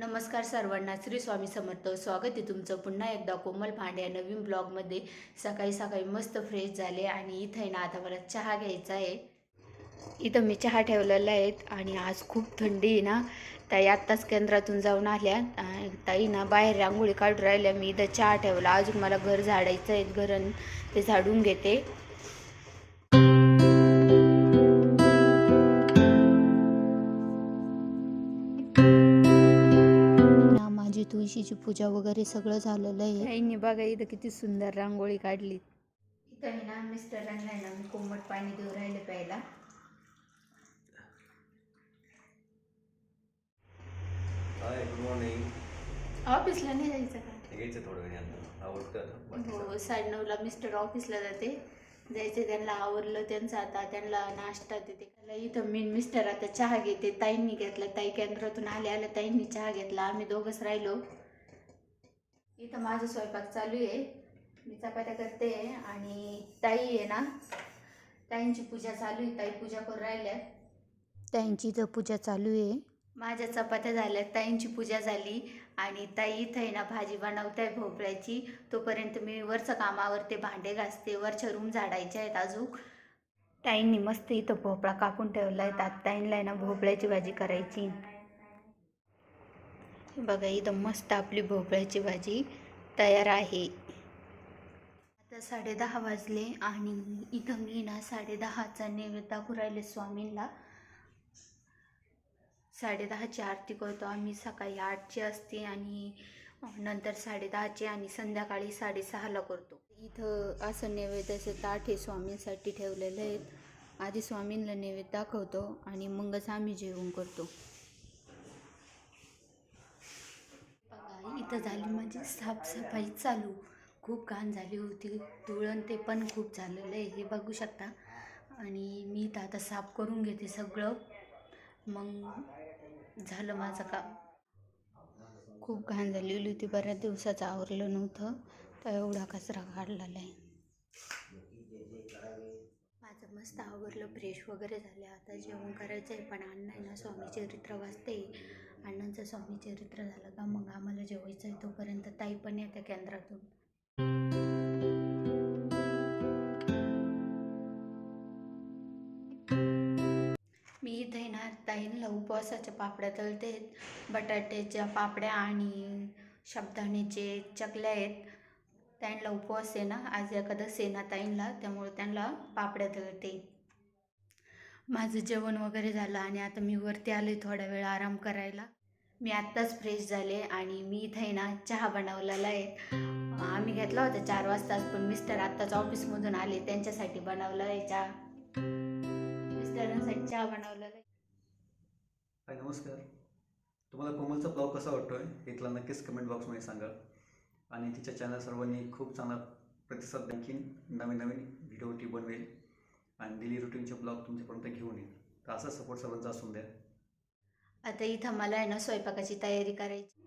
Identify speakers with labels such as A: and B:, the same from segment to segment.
A: नमस्कार सर्वांना, श्री स्वामी समर्थ. स्वागत आहे तुमचं पुन्हा एकदा कोमल भांडे या नवीन ब्लॉगमध्ये. सकाळी सकाळी मस्त फ्रेश झाले आणि इथं आहे ना आता मला चहा घ्यायचा आहे. इथं मी चहा ठेवलेला आहे आणि आज खूप थंडी आहे ना. ताई आत्ताच केंद्रातून जाऊन आल्या. ताई ना बाहेर रांगोळी काढून राहिल्या. मी इथं चहा ठेवला. अजून मला घर झाडायचं आहे. घर ते झाडून घेते. माझी तुळशीची पूजा वगैरे सगळं झालेलं आहे. आईने बघा इथं किती सुंदर रांगोळी काढली. इथं आहे ना मिस्टरांना आहे ना मी कोमट पाणी देऊ राहिले प्यायला.
B: हाय, गुड मॉर्निंग.
A: ऑफिसला नाही जायचं का?
B: यायचं थोडं वेळ आवडतं.
A: हो, 9:30ला मिस्टर ऑफिसला जाते. जायचं त्यांना आवरलं त्यांचं. आता त्यांना नाश्ता देते. इथं मी मिस्टर आता चहा घेते. ताईंनी घेतला. ताई केंद्रातून आल्या ताईंनी चहा घेतला. आम्ही दोघंच राहिलो. इथं माझं स्वयंपाक चालू आहे. मी चपात्या करते आणि ताई आहे ना ताईंची पूजा चालू आहे. ताई पूजा करून राहिल्या. ताईंची इथं पूजा चालू आहे. माझ्या चपात्या झाल्या, ताईंची पूजा झाली आणि ताई इथं आहे ना भाजी बनवताय भोपळ्याची. तोपर्यंत मी वरचं कामावरते भांडे घासते. वरच्या रूम झाडायचे आहेत अजून. ताईंनी मस्त इथं भोपळा कापून ठेवला आहे. आता ताईंला आहे ना भोपळ्याची भाजी करायची. बघा इथं मस्त आपली भोपळ्याची भाजी तयार आहे. आता 10:30 वाजले आणि इथं मी ना 10:30चा नैवेद्य दाखवू राहिले स्वामींना. 10:30ची आरती करतो आम्ही. सकाळी 8ची असते आणि नंतर 10:30ची आणि संध्याकाळी 6:30ला करतो. इथं असं नैवेद्याचं ताट हे स्वामींसाठी ठेवलेलं आहे. आधी स्वामींना नैवेद्य दाखवतो आणि मगच आम्ही जेवण करतो. बघा इथं झाली म्हणजे साफसफाई चालू. खूप घाण झाली होती. धुळण ते पण खूप झालेलं आहे हे बघू शकता. आणि मी तर आता साफ करून घेते सगळं. मग झालं माझं काम. खूप घाण झालेली होती. बऱ्याच दिवसाचं आवरलं नव्हतं तर एवढा कचरा काढलेला आहे. माझं मस्त आवरलं, फ्रेश वगैरे झाले. आता जेवण करायचं आहे. पण अण्णा आहे ना स्वामीचरित्र वाचते. अण्णांचं स्वामीचरित्र झालं का मग आम्हाला जेवायचं आहे. तोपर्यंत ताई पण येते केंद्रातून. मी इथे येणार ताईंना उपवासाच्या पापड्या तळते. बटाट्याच्या पापड्या आणि साबुदाण्याचे चकल्या आहेत. ताईंना उपवास आहे ना, आज एकादश आहे ना ताईंला, त्यामुळे त्यांना पापड्या तळते. माझं जेवण वगैरे झालं आणि आता मी वरती आले थोडा वेळ आराम करायला. मी आत्ताच फ्रेश झाले आणि मी इथे आहे ना चहा बनवलेला आहे. आम्ही घेतला होता 4 वाजताच, पण मिस्टर आत्ताच ऑफिसमधून आले. त्यांच्यासाठी बनवला आहे चहा. मिस्टरांसाठी चहा बनवलेला आहे.
B: हाय, नमस्कार. तुम्हाला कोमलचा ब्लॉग कसा वाटतोय हे तुला नक्कीच कमेंट बॉक्समध्ये सांगा. आणि तिच्या चॅनल सर्वांनी खूप चांगला प्रतिसाद आणखीन नवीन व्हिडिओ ती बनवेल आणि डेली रुटीनचे ब्लॉग तुमच्यापर्यंत घेऊन येईल. तर असा सपोर्ट सर्वांचा असून द्या.
A: आता इथं मला आहे ना स्वयंपाकाची तयारी करायची.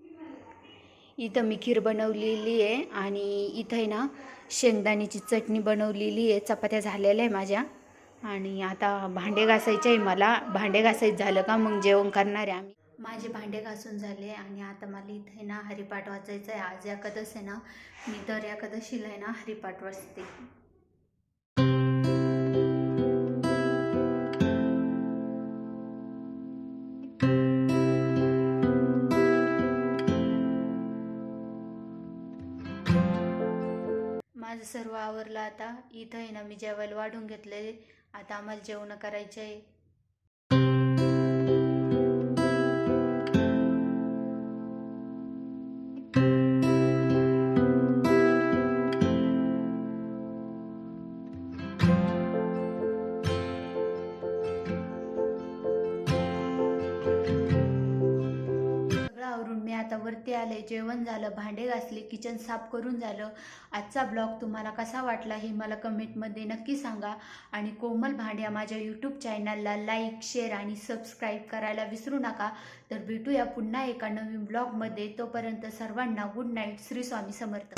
A: इथं मी खीर बनवलेली आहे आणि इथं आहे ना शेंगदाण्याची चटणी बनवलेली आहे. चपात्या झालेल्या आहे माझ्या आणि आता भांडे घासायचे आहे मला. भांडे घासायचं झालं का मग जेवण करणार आहे आम्ही. माझे भांडे घासून झाले आणि आता मला इथे ना हरिपाठ वाचायचं आहे. आज एकादश आहे ना. मी दर एकादशीला आहे ना हरिपाठ वाचते. माझं सर्व आवरलं. आता इथं आहे ना मी जेवायला वाढून घेतले. आता आम्हाला जेवण करायचं आहे. मी आता वरती आले. जेवण झालं, भांडे घासले, किचन साफ करून झालं. आजचा ब्लॉग तुम्हाला कसा वाटला हे मला कमेंटमध्ये नक्की सांगा. आणि कोमल भांड्या माझ्या यूट्यूब चॅनलला लाईक, शेअर आणि सबस्क्राईब करायला विसरू नका. तर भेटूया पुन्हा एका नवीन ब्लॉगमध्ये. तोपर्यंत सर्वांना गुड नाईट. श्री स्वामी समर्थ.